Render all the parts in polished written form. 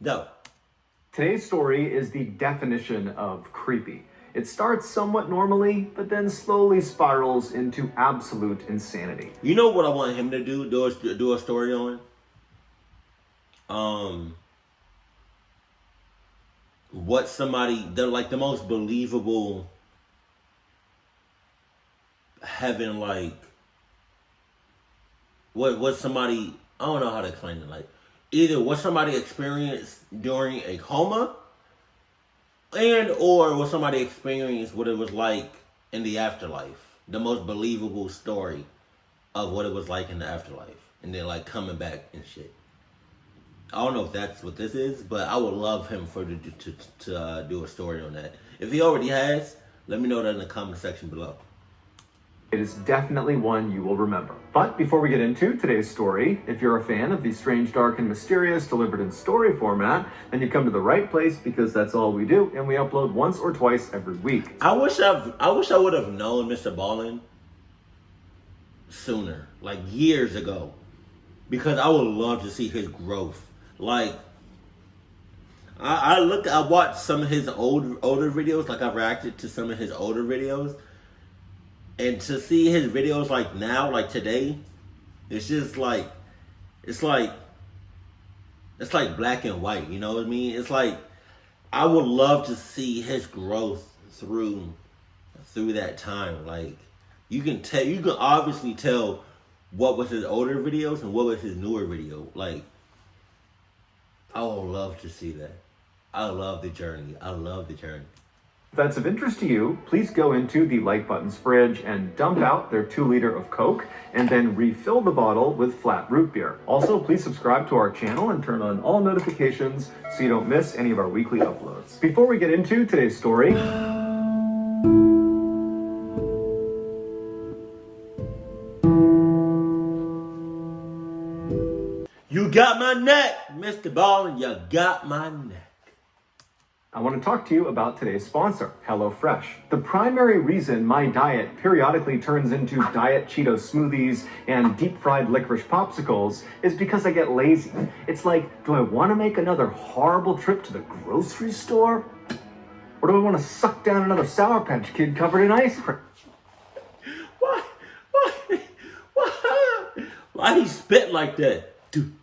Go. Today's story is the definition of creepy. It starts somewhat normally, but then slowly spirals into absolute insanity. You know what I want him to do? Do a story on? What somebody, the most believable heaven, like, what somebody, I don't know how to explain it, like, either what somebody experienced during a coma, and or what somebody experienced what it was like in the afterlife. The most believable story of what it was like in the afterlife. And then, like, coming back and shit. I don't know if that's what this is, but I would love him to do a story on that. If he already has, let me know that in the comment section below. It is definitely one you will remember. But before we get into today's story, if you're a fan of the strange, dark, and mysterious delivered in story format, then you've come to the right place because that's all we do, and we upload once or twice every week. I wish I would have known MrBallen sooner, like years ago, because I would love to see his growth. Like, I watched some of his older videos, like I reacted to some of his older videos, and to see his videos like now, like today, it's just like, it's like black and white, you know what I mean? It's like, I would love to see his growth through that time. Like, you can obviously tell what was his older videos and what was his newer video. Like, I would love to see that. I love the journey. If that's of interest to you, please go into the Like Button's fridge and dump out their 2-liter of Coke, and then refill the bottle with flat root beer. Also, please subscribe to our channel and turn on all notifications so you don't miss any of our weekly uploads. Before we get into today's story, You got my neck, MrBallen. You got my neck. I want to talk to you about today's sponsor, HelloFresh. The primary reason my diet periodically turns into diet Cheeto smoothies and deep-fried licorice popsicles is because I get lazy. It's like, do I want to make another horrible trip to the grocery store? Or do I want to suck down another Sour Patch Kid covered in ice cream? Why he spit like that? Dude.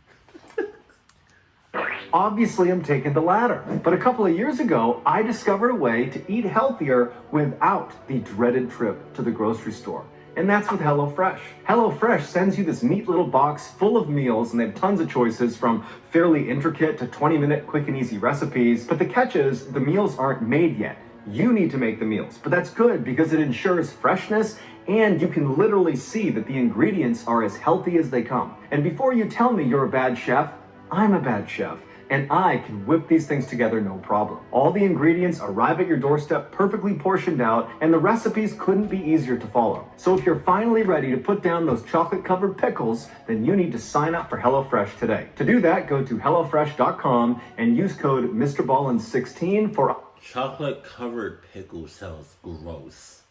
Obviously, I'm taking the latter. But a couple of years ago, I discovered a way to eat healthier without the dreaded trip to the grocery store. And that's with HelloFresh. HelloFresh sends you this neat little box full of meals, and they have tons of choices from fairly intricate to 20-minute quick and easy recipes. But the catch is, the meals aren't made yet. You need to make the meals. But that's good because it ensures freshness, and you can literally see that the ingredients are as healthy as they come. And before you tell me you're a bad chef, I'm a bad chef, and I can whip these things together no problem. All the ingredients arrive at your doorstep perfectly portioned out, and the recipes couldn't be easier to follow. So if you're finally ready to put down those chocolate-covered pickles, then you need to sign up for HelloFresh today. To do that, go to HelloFresh.com and use code MrBallen16 for... Chocolate-covered pickle sounds gross.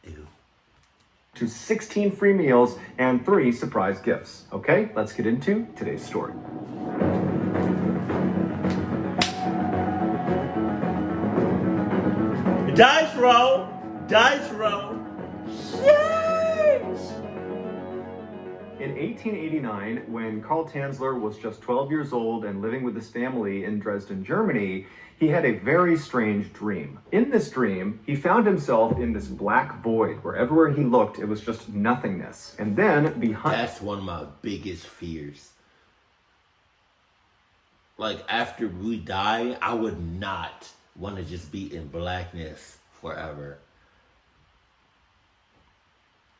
Ew. To 16 free meals and 3 surprise gifts. Okay, let's get into today's story. Dice roll. Dice roll. Sheesh. In 1889, when Karl Tanzler was just 12 years old and living with his family in Dresden, Germany, he had a very strange dream. In this dream, he found himself in this black void where everywhere he looked, it was just nothingness. And then behind... That's one of my biggest fears. Like, after we die, I would not want to just be in blackness forever.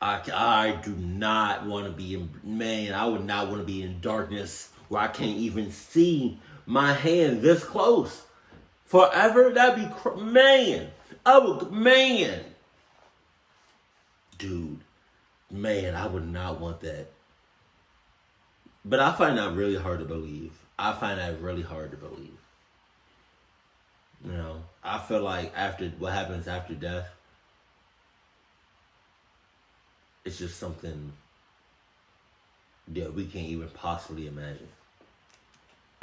I do not want to be in... Man, I would not want to be in darkness where I can't even see my hand this close. Forever? That'd be... Man. Man. Dude. Man, I would not want that. But I find that really hard to believe. You know, I feel like after what happens after death, it's just something that we can't even possibly imagine.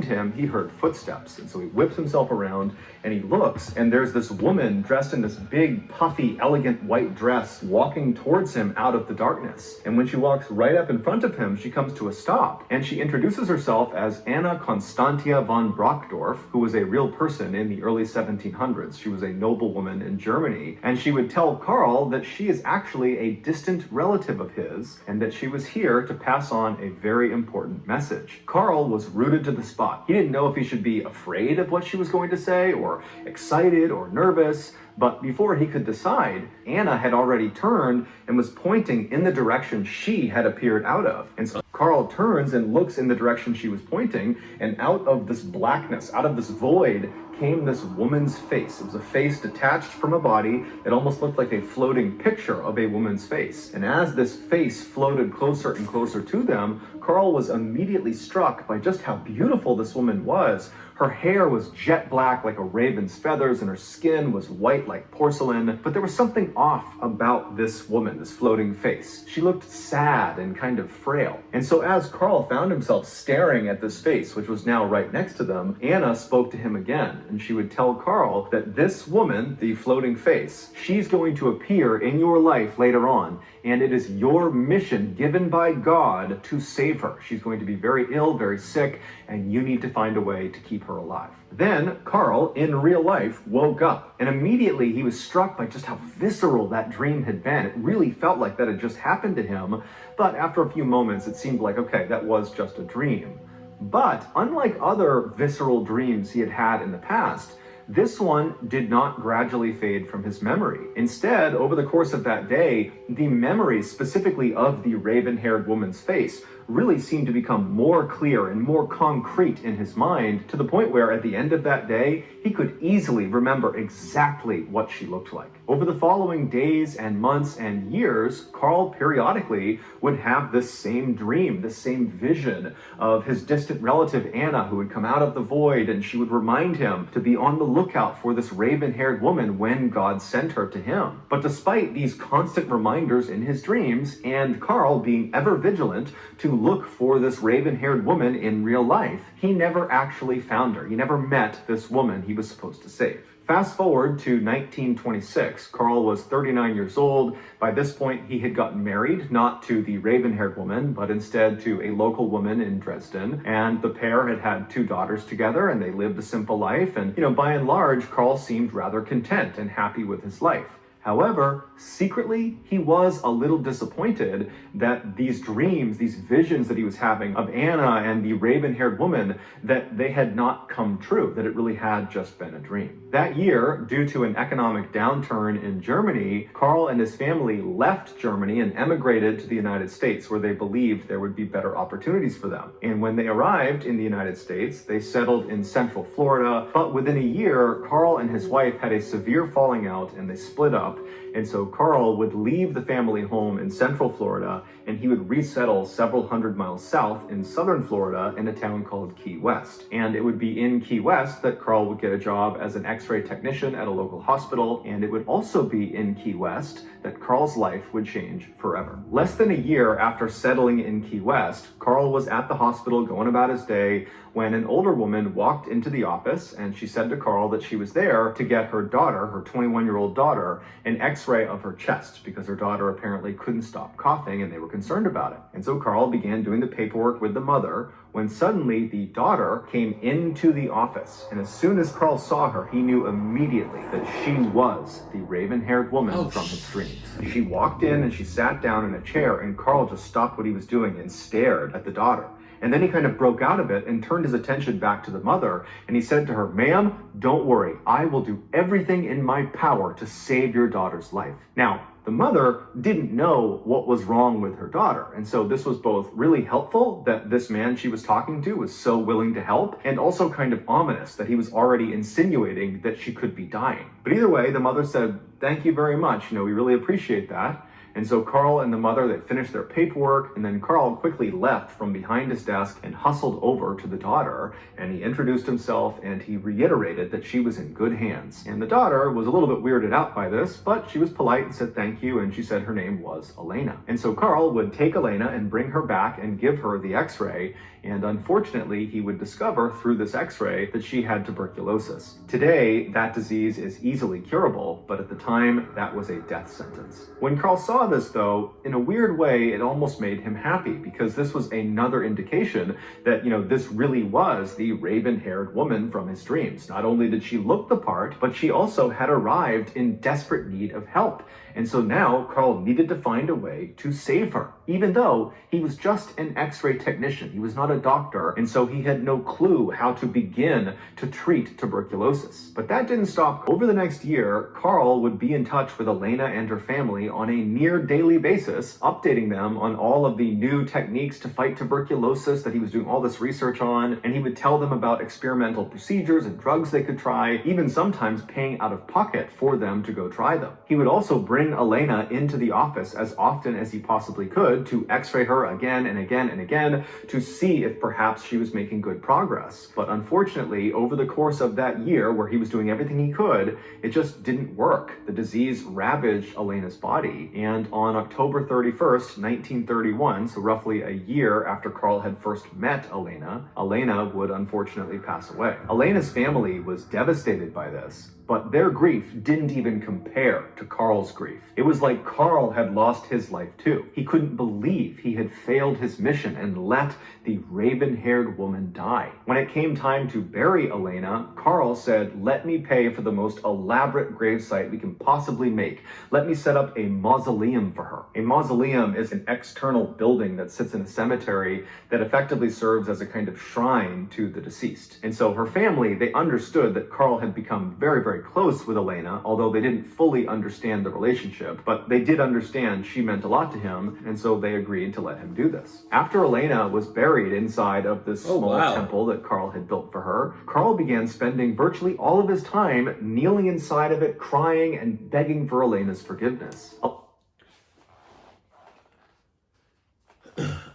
him, he heard footsteps, and so he whips himself around and he looks, and there's this woman dressed in this big, puffy, elegant white dress walking towards him out of the darkness. And when she walks right up in front of him, she comes to a stop, and she introduces herself as Anna Constantia von Brockdorf, who was a real person in the early 1700s. She was a noblewoman in Germany, and she would tell Carl that she is actually a distant relative of his, and that she was here to pass on a very important message. Carl was rooted to the spot. He didn't know if he should be afraid of what she was going to say, or excited, or nervous, but before he could decide, Anna had already turned and was pointing in the direction she had appeared out of. And so Carl turns and looks in the direction she was pointing, and out of this blackness, out of this void, came this woman's face. It was a face detached from a body. It almost looked like a floating picture of a woman's face. And as this face floated closer and closer to them, Carl was immediately struck by just how beautiful this woman was. Her hair was jet black like a raven's feathers, and her skin was white like porcelain. But there was something off about this woman, this floating face. She looked sad and kind of frail. And so as Carl found himself staring at this face, which was now right next to them, Anna spoke to him again, and she would tell Carl that this woman, the floating face, she's going to appear in your life later on, and it is your mission given by God to save her. She's going to be very ill, very sick, and you need to find a way to keep her alive. Then Carl, in real life, woke up, and immediately he was struck by just how visceral that dream had been. It really felt like that had just happened to him, but after a few moments, it seemed like, okay, that was just a dream. But unlike other visceral dreams he had had in the past, this one did not gradually fade from his memory. Instead, over the course of that day, the memory specifically of the raven-haired woman's face really seemed to become more clear and more concrete in his mind, to the point where at the end of that day, he could easily remember exactly what she looked like. Over the following days and months and years, Carl periodically would have this same dream, this same vision of his distant relative Anna, who would come out of the void, and she would remind him to be on the lookout for this raven-haired woman when God sent her to him. But despite these constant reminders in his dreams, and Carl being ever vigilant to look for this raven-haired woman in real life, he never actually found her. He never met this woman he was supposed to save. Fast forward to 1926. Carl was 39 years old. By this point, he had gotten married, not to the raven-haired woman, but instead to a local woman in Dresden. And the pair had had 2 daughters together, and they lived a simple life. And, by and large, Carl seemed rather content and happy with his life. However, secretly, he was a little disappointed that these dreams, these visions that he was having of Anna and the raven-haired woman, that they had not come true, that it really had just been a dream. That year, due to an economic downturn in Germany, Carl and his family left Germany and emigrated to the United States, where they believed there would be better opportunities for them. And when they arrived in the United States, they settled in Central Florida, but within a year, Carl and his wife had a severe falling out and they split up. And so Carl would leave the family home in Central Florida, and he would resettle several hundred miles south in Southern Florida in a town called Key West. And it would be in Key West that Carl would get a job as an X-ray technician at a local hospital, and it would also be in Key West that Carl's life would change forever. Less than a year after settling in Key West, Carl was at the hospital going about his day when an older woman walked into the office, and she said to Carl that she was there to get her daughter, her 21-year-old daughter, an X-ray of her chest, because her daughter apparently couldn't stop coughing and they were concerned about it. And so Carl began doing the paperwork with the mother, when suddenly the daughter came into the office. And as soon as Carl saw her, he knew immediately that she was the raven-haired woman from his dreams. She walked in and she sat down in a chair, and Carl just stopped what he was doing and stared at the daughter. And then he kind of broke out of it and turned his attention back to the mother, and he said to her, "Ma'am, don't worry. I will do everything in my power to save your daughter's life." Now, the mother didn't know what was wrong with her daughter, and so this was both really helpful that this man she was talking to was so willing to help, and also kind of ominous that he was already insinuating that she could be dying. But either way, the mother said, "Thank you very much. We really appreciate that." And so Carl and the mother, they finished their paperwork, and then Carl quickly left from behind his desk and hustled over to the daughter, and he introduced himself and he reiterated that she was in good hands. And the daughter was a little bit weirded out by this, but she was polite and said thank you, and she said her name was Elena. And so Carl would take Elena and bring her back and give her the x-ray, and unfortunately he would discover through this x-ray that she had tuberculosis. Today, that disease is easily curable, but at the time, that was a death sentence. When Carl saw this though, in a weird way, it almost made him happy, because this was another indication that, this really was the raven-haired woman from his dreams. Not only did she look the part, but she also had arrived in desperate need of help. And so now Carl needed to find a way to save her, even though he was just an x-ray technician. He was not a doctor, and so he had no clue how to begin to treat tuberculosis. But that didn't stop. Over the next year, Carl would be in touch with Elena and her family on a near daily basis, updating them on all of the new techniques to fight tuberculosis that he was doing all this research on, and he would tell them about experimental procedures and drugs they could try, even sometimes paying out of pocket for them to go try them. He would also bring Elena into the office as often as he possibly could to x-ray her again and again and again to see if perhaps she was making good progress. But unfortunately, over the course of that year where he was doing everything he could, it just didn't work. The disease ravaged Elena's body, and on October 31st, 1931, so roughly a year after Carl had first met Elena, Elena would unfortunately pass away. Elena's family was devastated by this, but their grief didn't even compare to Carl's grief. It was like Carl had lost his life too. He couldn't believe he had failed his mission and let the raven-haired woman die. When it came time to bury Elena, Carl said, "Let me pay for the most elaborate gravesite we can possibly make. Let me set up a mausoleum for her." A mausoleum is an external building that sits in a cemetery that effectively serves as a kind of shrine to the deceased. And so her family, they understood that Carl had become very, very close with Elena, although they didn't fully understand the relationship, but they did understand she meant a lot to him, and so they agreed to let him do this. After Elena was buried inside of this small temple that Carl had built for her, Carl began spending virtually all of his time kneeling inside of it, crying and begging for Elena's forgiveness. All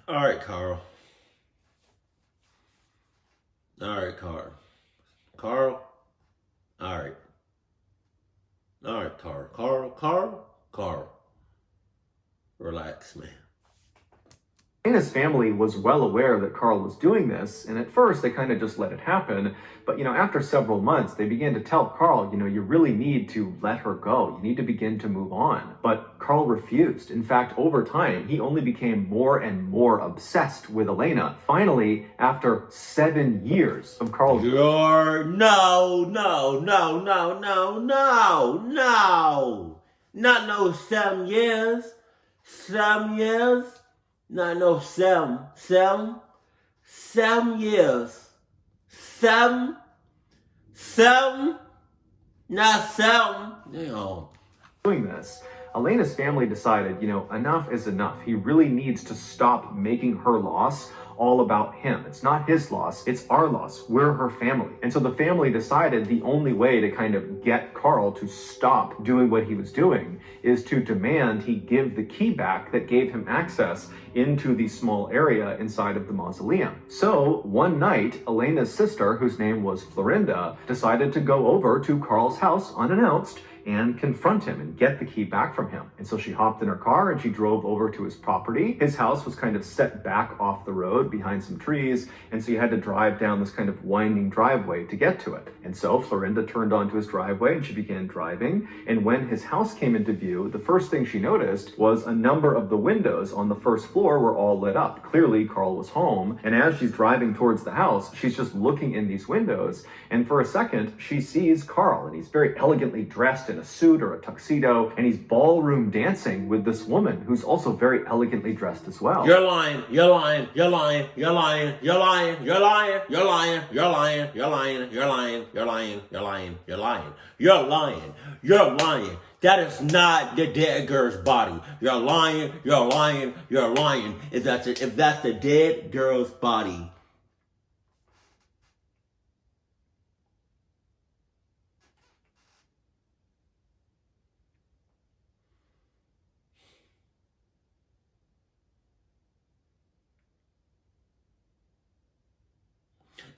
right, Carl. All right, Carl. Carl. All right. All right, Carl. Relax, man. Elena's family was well aware that Carl was doing this, and at first they kind of just let it happen. But, after several months, they began to tell Carl, you really need to let her go. You need to begin to move on. But Carl refused. In fact, over time, he only became more and more obsessed with Elena. Finally, after 7 years of Carl... No. Not no 7 years. 7 years. Not no 7 years. 7, not 7. Doing this, Elena's family decided, enough is enough. He really needs to stop making her loss all about him. It's not his loss, it's our loss. We're her family. And so the family decided the only way to kind of get Carl to stop doing what he was doing is to demand he give the key back that gave him access into the small area inside of the mausoleum. So one night, Elena's sister, whose name was Florinda, decided to go over to Carl's house unannounced and confront him and get the key back from him. And so she hopped in her car and she drove over to his property. His house was kind of set back off the road behind some trees, and so you had to drive down this kind of winding driveway to get to it. And so Florinda turned onto his driveway and she began driving, and when his house came into view, the first thing she noticed was a number of the windows on the first floor were all lit up. Clearly Carl was home, and as she's driving towards the house, she's just looking in these windows, and for a second she sees Carl, and he's very elegantly dressed in a suit or a tuxedo, and he's ballroom dancing with this woman who's also very elegantly dressed as well. You're lying, you're lying, you're lying, you're lying, you're lying, you're lying, you're lying, you're lying, you're lying, you're lying, you're lying, you're lying, you're lying, you're lying, you're lying. That is not the dead girl's body. You're lying, you're lying, you're lying. If that's the dead girl's body.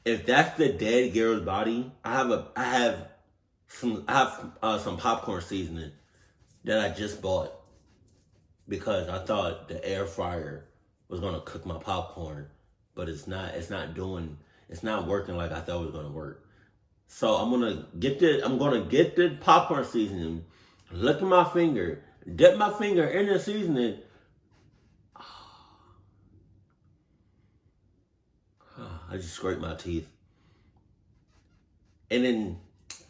If that's the dead girl's body, I have some popcorn seasoning that I just bought because I thought the air fryer was gonna cook my popcorn, but it's not. It's not working like I thought it was gonna work. So I'm gonna get the popcorn seasoning, look at my finger, dip my finger in the seasoning. I just scrape my teeth. And then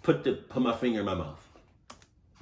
put my finger in my mouth.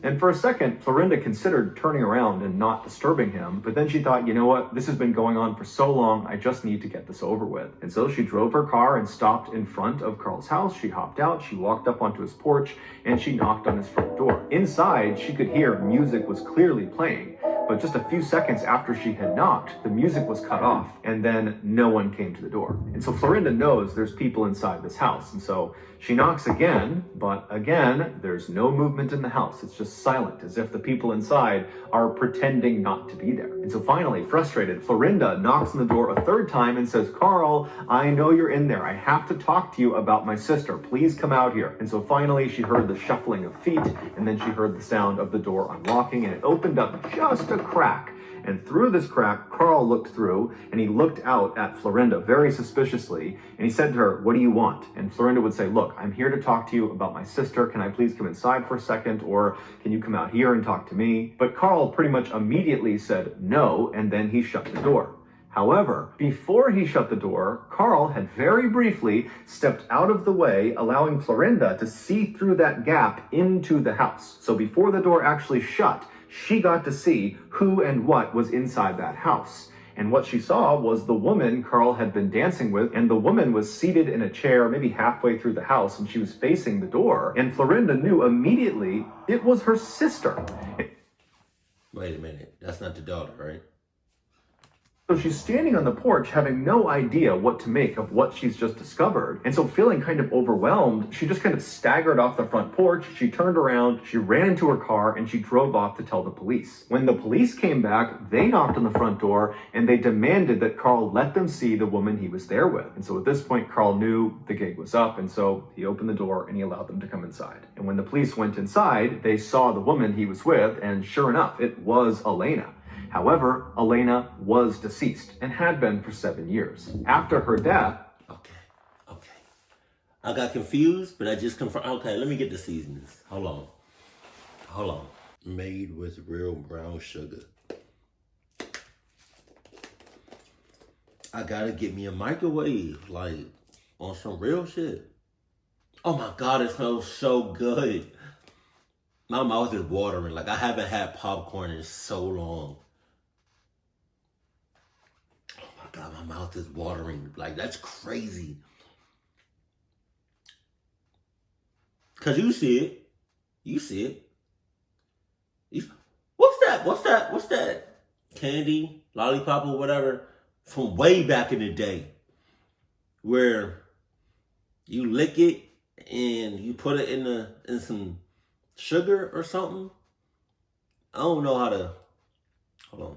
And for a second, Florinda considered turning around and not disturbing him, but then she thought, you know what, this has been going on for so long, I just need to get this over with. And so she drove her car and stopped in front of Carl's house. She hopped out, she walked up onto his porch, and she knocked on his front door. Inside, she could hear music was clearly playing, but just a few seconds after she had knocked, the music was cut off, and then no one came to the door. And so Florinda knows there's people inside this house, and so she knocks again, but again, there's no movement in the house. It's just silent, as if the people inside are pretending not to be there. And so finally, frustrated, Florinda knocks on the door a third time and says, Carl, I know you're in there. I have to talk to you about my sister. Please come out here. And so finally, she heard the shuffling of feet, and then she heard the sound of the door unlocking, and it opened up just a crack. And through this crack, Carl looked through, and he looked out at Florinda very suspiciously, and he said to her, what do you want? And Florinda would say, look, I'm here to talk to you about my sister. Can I please come inside for a second? Or can you come out here and talk to me? But Carl pretty much immediately said no, and then he shut the door. However, before he shut the door, Carl had very briefly stepped out of the way, allowing Florinda to see through that gap into the house. So before the door actually shut, she got to see who and what was inside that house. And what she saw was the woman Carl had been dancing with, and the woman was seated in a chair maybe halfway through the house, and she was facing the door. And Florinda knew immediately it was her sister. Wait a minute, that's not the daughter, right? So she's standing on the porch having no idea what to make of what she's just discovered. And so feeling kind of overwhelmed, she just kind of staggered off the front porch. She turned around, she ran into her car, and she drove off to tell the police. When the police came back, they knocked on the front door and they demanded that Carl let them see the woman he was there with. And so at this point, Carl knew the gig was up, and so he opened the door and he allowed them to come inside. And when the police went inside, they saw the woman he was with, and sure enough, it was Elena. However, Elena was deceased and had been for 7 years. After her death... Okay. I got confused, but I just confirmed. Okay, let me get the seasonings. Hold on. Made with real brown sugar. I gotta get me a microwave, like, on some real shit. Oh my God, it smells so good. My mouth is watering. Like, I haven't had popcorn in so long. God, my mouth is watering. Like, that's crazy. Cause you see it. What's that? Candy, lollipop, or whatever from way back in the day, where you lick it and you put it in some sugar or something. I don't know how to. Hold on.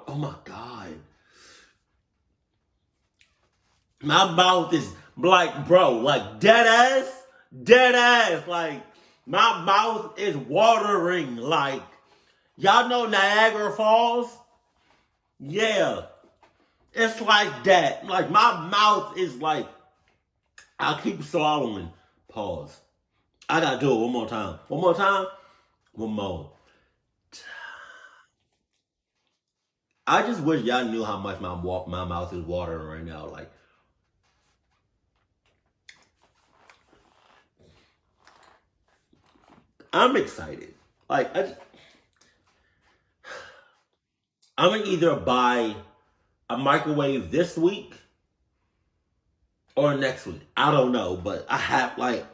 Oh my God. My mouth is like, bro, like dead ass. Like, my mouth is watering. Like, y'all know Niagara Falls? Yeah. It's like that. Like, my mouth is like, I keep swallowing. Pause. I gotta do it one more time. One more. I just wish y'all knew how much my mouth is watering right now. Like, I'm excited. Like, I'm gonna either buy a microwave this week or next week. I don't know, but I have, like,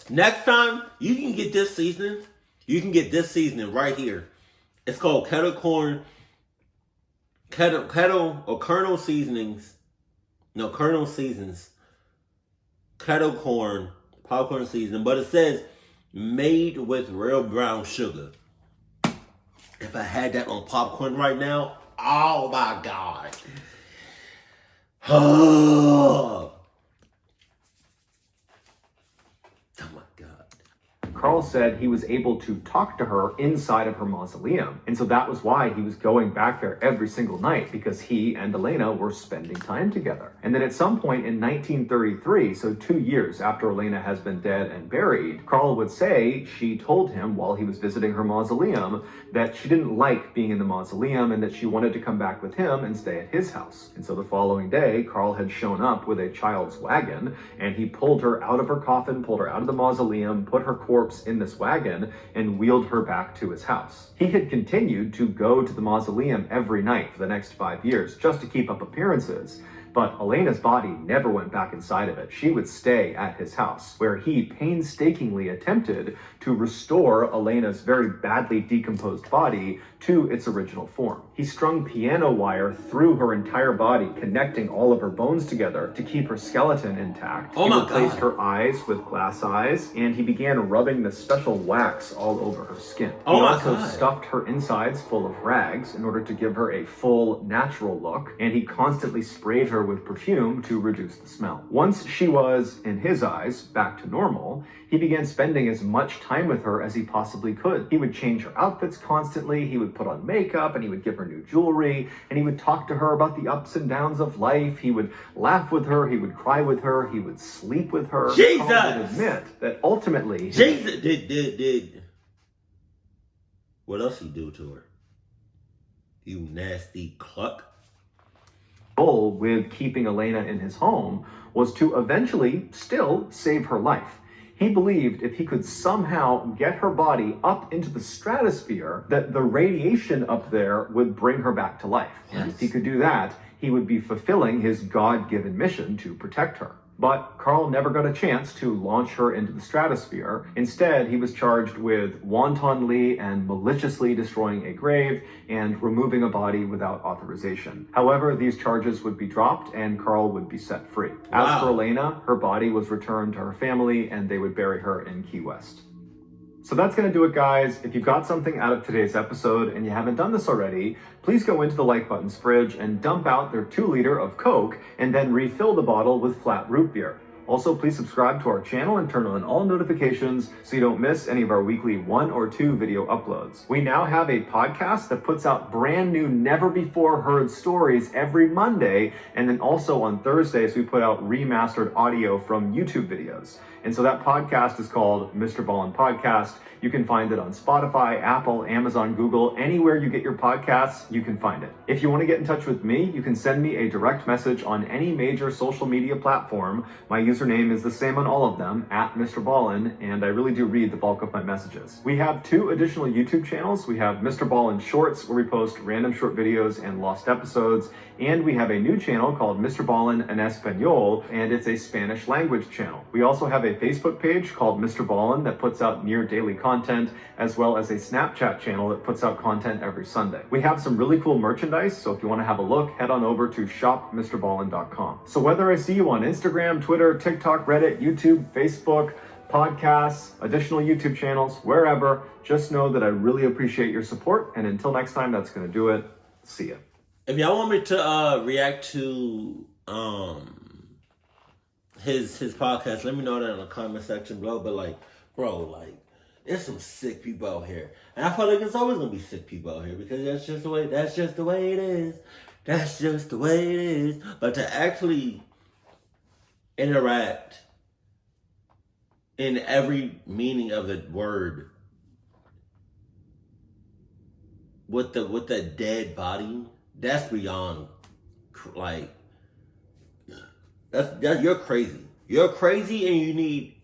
Next time, you can get this seasoning. You can get this seasoning right here. It's called kettle or kernel seasonings. No, kernel seasons. Kettle corn, popcorn seasoning. But it says made with real brown sugar. If I had that on popcorn right now, oh my God. Oh my God. Carl said he was able to talk to her inside of her mausoleum. And so that was why he was going back there every single night, because he and Elena were spending time together. And then at some point in 1933, so 2 years after Elena has been dead and buried, Carl would say she told him while he was visiting her mausoleum that she didn't like being in the mausoleum and that she wanted to come back with him and stay at his house. And so the following day, Carl had shown up with a child's wagon, and he pulled her out of her coffin, pulled her out of the mausoleum, put her corpse in this wagon, and wheeled her back to his house. He had continued to go to the mausoleum every night for the next 5 years just to keep up appearances. But Elena's body never went back inside of it. She would stay at his house, where he painstakingly attempted to restore Elena's very badly decomposed body to its original form. He strung piano wire through her entire body, connecting all of her bones together to keep her skeleton intact. Oh he my replaced God. her eyes with glass eyes, and he began rubbing this special wax all over her skin. Oh he my also God. stuffed her insides full of rags in order to give her a full, natural look, and he constantly sprayed her with perfume to reduce the smell. Once she was, in his eyes, back to normal, he began spending as much time with her as he possibly could. He would change her outfits constantly, he would put on makeup, and he would give her new jewelry, and he would talk to her about the ups and downs of life. He would laugh with her, he would cry with her, he would sleep with her. Jesus! Carl would admit that ultimately... Jesus did. What else he do to her? You nasty cluck. goal with keeping Elena in his home was to eventually still save her life. He believed if he could somehow get her body up into the stratosphere, that the radiation up there would bring her back to life. And if he could do that, he would be fulfilling his God-given mission to protect her. But Carl never got a chance to launch her into the stratosphere. Instead, he was charged with wantonly and maliciously destroying a grave and removing a body without authorization. However, these charges would be dropped and Carl would be set free. As for Elena, her body was returned to her family and they would bury her in Key West. So that's going to do it, guys. If you got something out of today's episode and you haven't done this already, please go into the like button's fridge and dump out their 2-liter of Coke and then refill the bottle with flat root beer. Also, please subscribe to our channel and turn on all notifications so you don't miss any of our weekly 1 or 2 video uploads. We now have a podcast that puts out brand new, never before heard stories every Monday. And then also on Thursdays, we put out remastered audio from YouTube videos. And so that podcast is called MrBallen Podcast. You can find it on Spotify, Apple, Amazon, Google, anywhere you get your podcasts, you can find it. If you want to get in touch with me, you can send me a direct message on any major social media platform. My username is the same on all of them, @MrBallen, and I really do read the bulk of my messages. We have 2 additional YouTube channels. We have MrBallen Shorts, where we post random short videos and lost episodes, and we have a new channel called MrBallen en Español, and it's a Spanish language channel. We also have a Facebook page called MrBallen that puts out near daily content, as well as a Snapchat channel that puts out content every Sunday. We have some really cool merchandise, so if you want to have a look, head on over to shopmrballen.com. So whether I see you on Instagram, Twitter, TikTok, Reddit, YouTube, Facebook, podcasts, additional YouTube channels, wherever, just know that I really appreciate your support, and until next time, that's going to do it. See ya. If y'all want me to react to his podcast, let me know that in the comment section below. But like, bro, like, there's some sick people out here, and I feel like there's always gonna be sick people out here because that's just the way it is. That's just the way it is. But to actually interact in every meaning of the word with the dead body, that's beyond, like, that's you're crazy. You're crazy, and you need.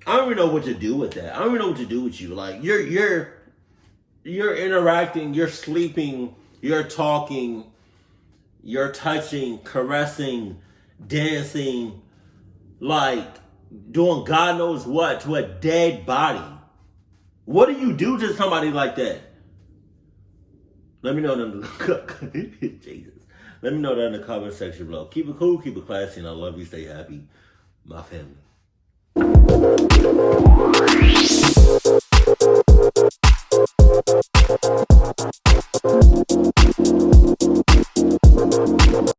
I don't even know what to do with that. I don't even know what to do with you. Like, you're interacting, you're sleeping, you're talking, you're touching, caressing, dancing, like, doing God knows what to a dead body. What do you do to somebody like that? Let me know in the Jesus. Let me know that in the comment section below. Keep it cool, keep it classy, and I love you. Stay happy, my family.